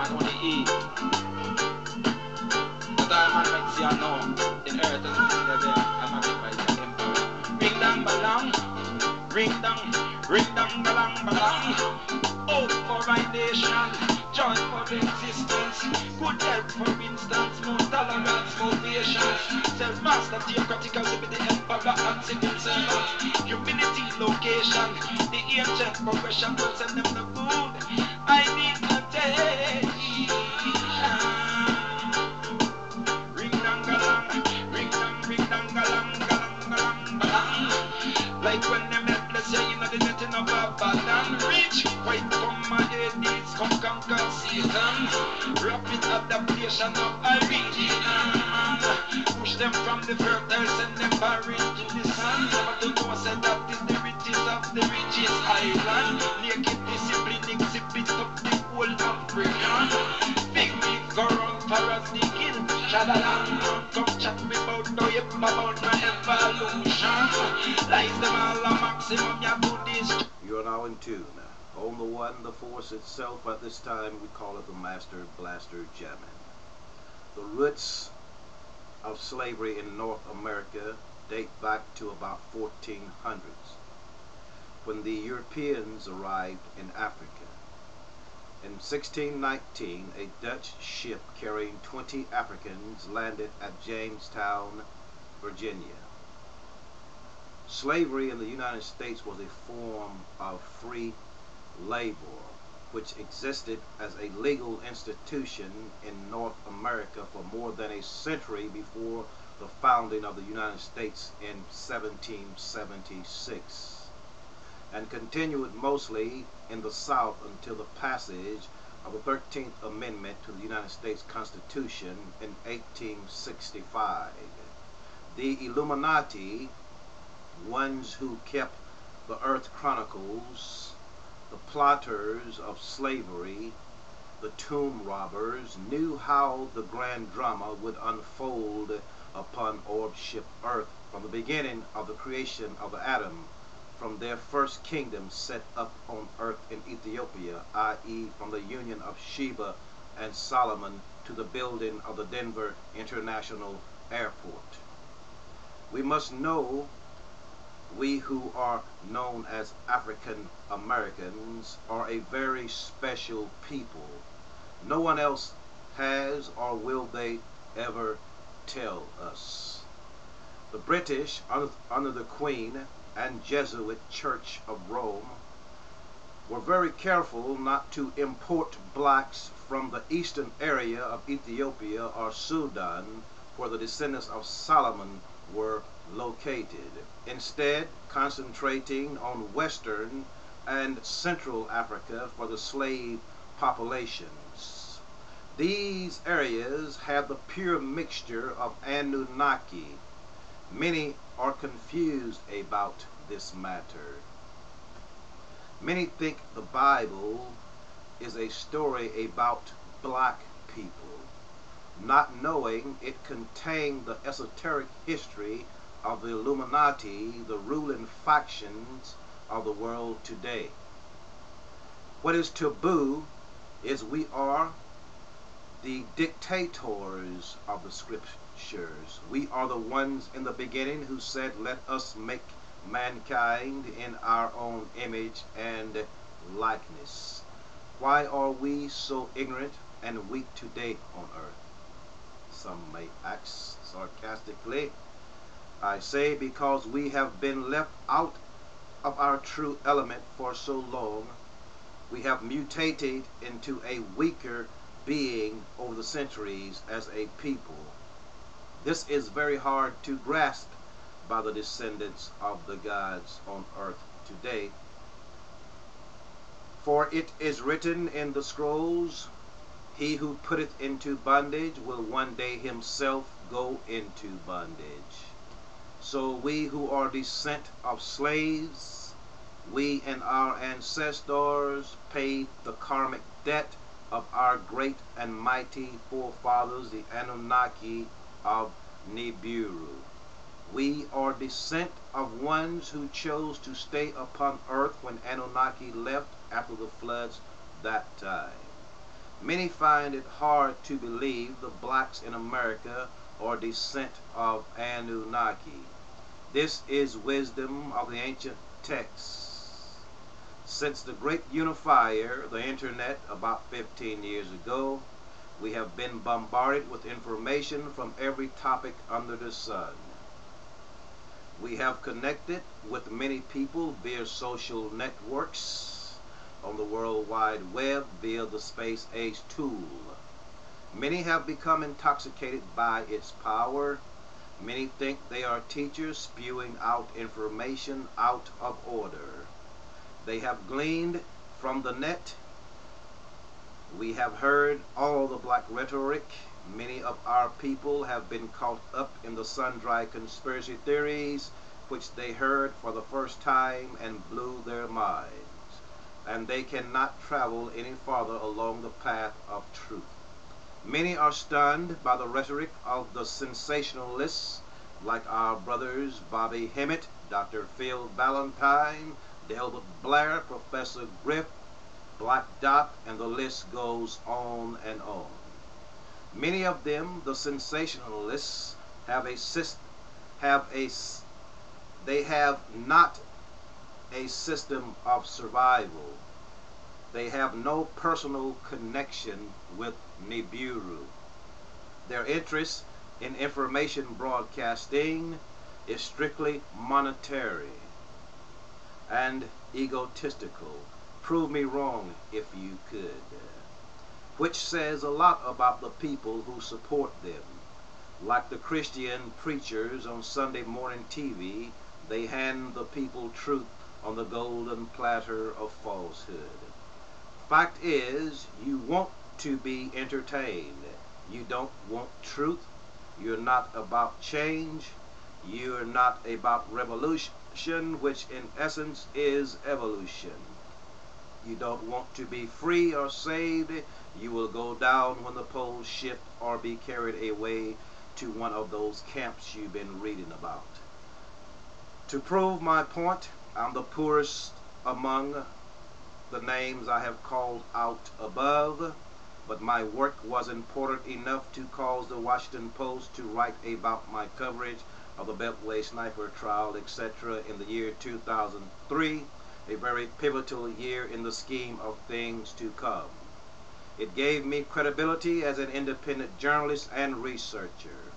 man only eat. But I man might see I know in earth and in the air, I magnify the emperor. Ring dang balang, ring dang balang balang. Oh, for my nation, joy for existence, good health for instance, more tolerance, more patience, self-master, theocratical to be the emperor and civil servant, humility, location, the ancient progression will send them the food. I need attention. Ring dang galang, ring dang galang, galang galang galang. Like when them helpless, yeah, you know the netting of a bad reach. Fight from my enemies, come conquer Satan. Rapid adaptation of a region. Push them from the fertile, send them barren to the sun. Never to know, said that is the richest of the richest island. Naked discipline, exhibit of the whole African. Big me go run for us, the kill. Shadalang, come chat me about no yep about my evolution. Lies them all a maximum, ya Buddhist. You are now in tune. On the one, the force itself, at this time we call it the Master Blaster Jamming. The roots of slavery in North America date back to about 1400s, when the Europeans arrived in Africa. In 1619, a Dutch ship carrying 20 Africans landed at Jamestown, Virginia. Slavery in the United States was a form of free labor, which existed as a legal institution in North America for more than a century before the founding of the United States in 1776, and continued mostly in the South until the passage of the 13th Amendment to the United States Constitution in 1865. The Illuminati, ones who kept the Earth Chronicles, the plotters of slavery, the tomb robbers, knew how the grand drama would unfold upon orb-ship Earth from the beginning of the creation of Adam, from their first kingdom set up on Earth in Ethiopia, i.e. from the union of Sheba and Solomon to the building of the Denver International Airport. We must know, we who are known as African Americans are a very special people. No one else has or will they ever tell us. The British, under the Queen and Jesuit Church of Rome, were very careful not to import blacks from the eastern area of Ethiopia or Sudan, where the descendants of Solomon were located, instead concentrating on Western and Central Africa for the slave populations. These areas have the pure mixture of Anunnaki. Many are confused about this matter. Many think the Bible is a story about black people, not knowing it contained the esoteric history of the Illuminati, the ruling factions of the world today. What is taboo is we are the dictators of the scriptures. We are the ones in the beginning who said, let us make mankind in our own image and likeness. Why are we so ignorant and weak today on earth? Some may ask sarcastically. I say because we have been left out of our true element for so long. We have mutated into a weaker being over the centuries as a people. This is very hard to grasp by the descendants of the gods on earth today. For it is written in the scrolls, he who putteth into bondage will one day himself go into bondage. So we who are descent of slaves, we and our ancestors paid the karmic debt of our great and mighty forefathers, the Anunnaki of Nibiru. We are descent of ones who chose to stay upon earth when Anunnaki left after the floods that time. Many find it hard to believe the blacks in America are descent of Anunnaki. This is wisdom of the ancient texts. Since the great unifier, the internet, about 15 years ago, we have been bombarded with information from every topic under the sun. We have connected with many people via social networks on the World Wide Web via the space age tool. Many have become intoxicated by its power. Many think they are teachers spewing out information out of order. They have gleaned from the net. We have heard all the black rhetoric. Many of our people have been caught up in the sundry conspiracy theories which they heard for the first time and blew their minds, and they cannot travel any farther along the path of truth. Many are stunned by the rhetoric of the sensationalists like our brothers Bobby Hemmett, Dr. Phil Valentine, Delbert Blair, Professor Griff, Black Dot, and the list goes on and on. Many of them, the sensationalists, they have not a system of survival. They have no personal connection with Nibiru. Their interest in information broadcasting is strictly monetary and egotistical. Prove me wrong if you could. Which says a lot about the people who support them. Like the Christian preachers on Sunday morning TV, they hand the people truth on the golden platter of falsehood. Fact is, you want to be entertained. You don't want truth. You're not about change. You're not about revolution, which in essence is evolution. You don't want to be free or saved. You will go down when the poles shift or be carried away to one of those camps you've been reading about. To prove my point, I'm the poorest among the names I have called out above, but my work was important enough to cause the Washington Post to write about my coverage of the Beltway sniper trial, etc. in the year 2003, a very pivotal year in the scheme of things to come. It gave me credibility as an independent journalist and researcher,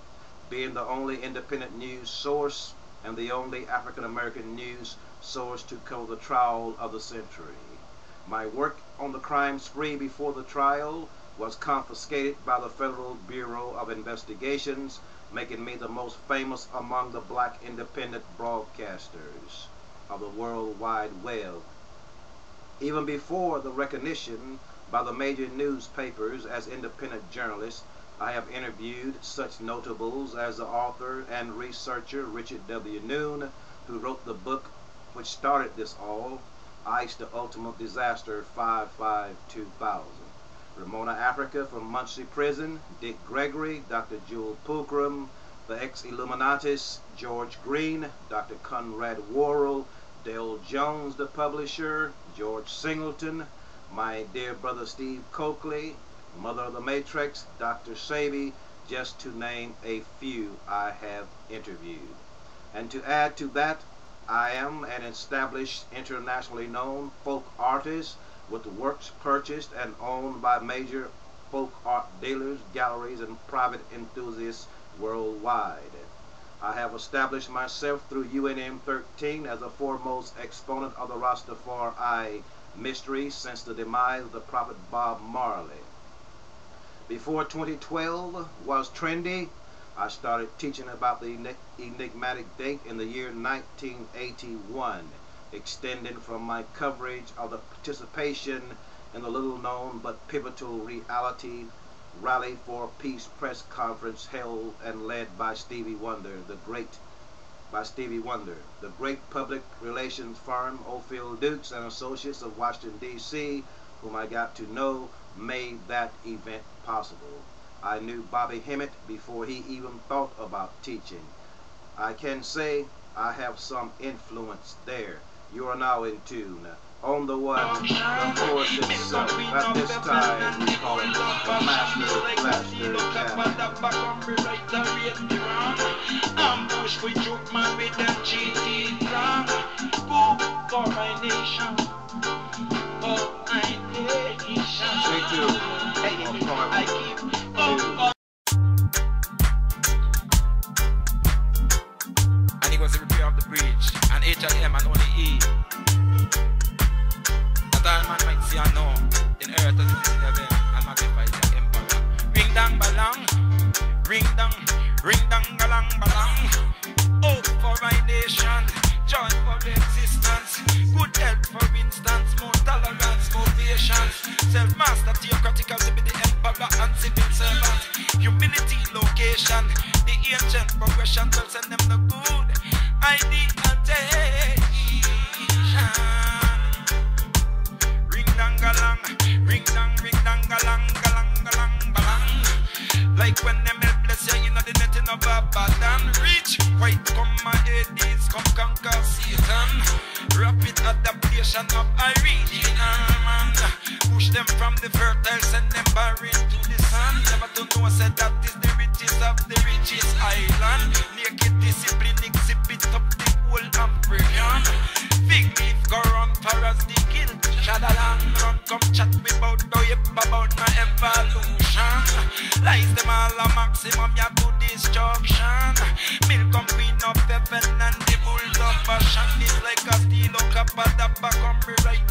being the only independent news source and the only African American news source to cover the trial of the century. My work on the crime spree before the trial was confiscated by the Federal Bureau of Investigations, making me the most famous among the black independent broadcasters of the World Wide Web. Even before the recognition by the major newspapers as independent journalists, I have interviewed such notables as the author and researcher Richard W. Noon, who wrote the book which started this all, ICE the Ultimate Disaster 5-5-2000. Ramona Africa from Muncie Prison, Dick Gregory, Dr. Jewel Pookrum, the ex-Illuminatis, George Green, Dr. Conrad Worrell, Dale Jones, the publisher, George Singleton, my dear brother Steve Coakley, Mother of the Matrix, Dr. Sabi, just to name a few I have interviewed. And to add to that, I am an established, internationally known folk artist with works purchased and owned by major folk art dealers, galleries, and private enthusiasts worldwide. I have established myself through UNM 13 as a foremost exponent of the Rastafari mystery since the demise of the prophet Bob Marley. Before 2012 was trendy, I started teaching about the enigmatic date in the year 1981, extending from my coverage of the participation in the little-known but pivotal reality Rally for Peace press conference held and led by Stevie Wonder, the great public relations firm Ophir Dukes and Associates of Washington, D.C., whom I got to know, made that event possible. I knew Bobby Hemmett before he even thought about teaching. I can say I have some influence there. You are now in tune. on the one, the force itself. At this time, we call it the master blaster ambush with joke man with them GT drunk. Go for my nation. For my nation. Take two. I keep up. And he was the repair of the bridge. And Ital Iman I. That all man might see and know. In earth as it is in heaven. And magnify the emperor. Ring dang balang. Ring dang galang balang. Hope for my nation. Joy for the existence. Good health for instance. More tolerance, more patience. Self-master, theocratical to be the emperor and civil servant. Humility, location. The ancient progression will send them the good ideation. Ring dang galang. Ring dang galang galang galang balang. Like when them helpless, yeah, you know the netting of Abadan. Reach, white come my Hades, come conquer Satan. Rapid adaptation of original man. Push them from the fertile, send them barren to the sun. Never to know, said that is the richest of the richest island. Naked discipline exhibit up the whole embryon. Big leaf go run for us the guilt. Shadalang run, come chat about the hip about my evolution. Lies them all a maximum, ya to destruction. Milk come queen of heaven and the bulls of fashion. It's like a steel or copper that back on me right.